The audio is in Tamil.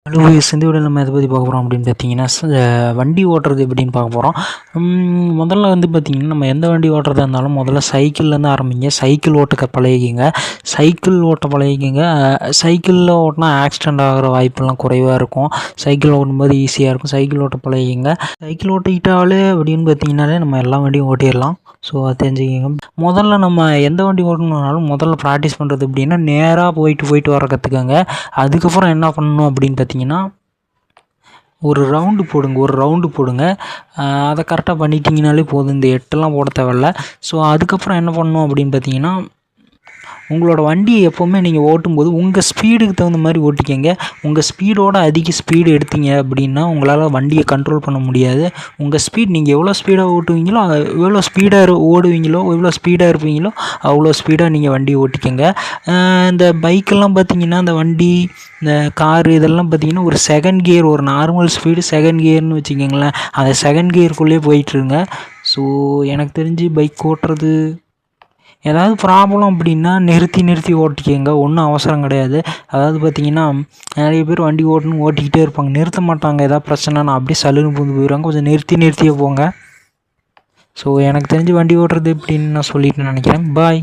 ஹலோ இந்த வீடியோவில் நம்ம எதை பற்றி பார்க்க போகிறோம் அப்படின்னு பார்த்தீங்கன்னா வண்டி ஓட்டுறது எப்படின்னு பார்க்க போகிறோம். முதல்ல வந்து பார்த்திங்கன்னா நம்ம எந்த வண்டி ஓட்டுறதா இருந்தாலும் முதல்ல சைக்கிள்லேருந்து ஆரம்பிங்க. சைக்கிள் ஓட்ட பழகிக்கிங்க. சைக்கிளில் ஓட்டினா ஆக்சிடெண்ட் ஆகிற வாய்ப்பெல்லாம் குறைவாக இருக்கும். சைக்கிள் ஓட்டும்போது ஈஸியாக இருக்கும். சைக்கிள் ஓட்ட பழகிக்கிங்க. சைக்கிள் ஓட்டிக்கிட்டாலே அப்படின்னு பார்த்தீங்கன்னாலே நம்ம எல்லா வண்டியும் ஓட்டிடலாம். ஸோ அது தெரிஞ்சுக்கிங்க. முதல்ல நம்ம எந்த வண்டி ஓட்டணுன்னாலும் முதல்ல ப்ராக்டிஸ் பண்ணுறது எப்படின்னா நேராக போயிட்டு வர கற்றுக்கங்க. அதுக்கப்புறம் என்ன பண்ணணும் அப்படின்னு பார்த்தீங்கன்னா ஒரு ரவுண்டு போடுங்க. அதை கரெக்டாக பண்ணிட்டீங்கனாலே போதும். இந்த 8எல்லாம் போட தேவையில்ல. ஸோ அதுக்கப்புறம் என்ன பண்ணணும் அப்படின்னு பார்த்தீங்கன்னா உங்களோட வண்டியை எப்போவுமே நீங்கள் ஓட்டும்போது உங்கள் ஸ்பீடுக்கு தகுந்த மாதிரி ஓட்டிக்கங்க. உங்கள் ஸ்பீடோட அதிக ஸ்பீடு எடுத்தீங்க அப்படின்னா உங்களால் வண்டியை கண்ட்ரோல் பண்ண முடியாது. உங்கள் ஸ்பீட் நீங்கள் எவ்வளோ ஸ்பீடாக ஓட்டுவீங்களோ எவ்வளோ ஸ்பீடாக ஓடுவீங்களோ எவ்வளோ ஸ்பீடாக இருப்பீங்களோ அவ்வளோ ஸ்பீடாக நீங்கள் வண்டியை ஓட்டிக்கங்க. இந்த பைக்கெல்லாம் பார்த்தீங்கன்னா இந்த வண்டி இந்த காரு இதெல்லாம் பார்த்திங்கன்னா ஒரு செகண்ட் கியர், ஒரு நார்மல் ஸ்பீடு செகண்ட் கியர்னு வச்சுக்கோங்களேன். அந்த செகண்ட் கியருக்குள்ளேயே போயிட்டுருங்க. ஸோ எனக்கு தெரிஞ்சு பைக் ஓட்டுறது ஏதாவது ப்ராப்ளம் அப்படின்னா நிறுத்தி ஓட்டிக்கங்க. ஒன்றும் அவசரம் கிடையாது. அதாவது பார்த்திங்கன்னா நிறைய பேர் வண்டி ஓட்டிக்கிட்டே இருப்பாங்க, நிறுத்த மாட்டாங்க. ஏதாவது பிரச்சனைனா அப்படியே சல்லுன்னு பூந்து போயிடுவாங்க. கொஞ்சம் நிறுத்தியே போங்க. ஸோ எனக்கு தெரிஞ்சு வண்டி ஓட்டுறது எப்படின்னு நான் சொல்லிட்டு நினைக்கிறேன். பாய்.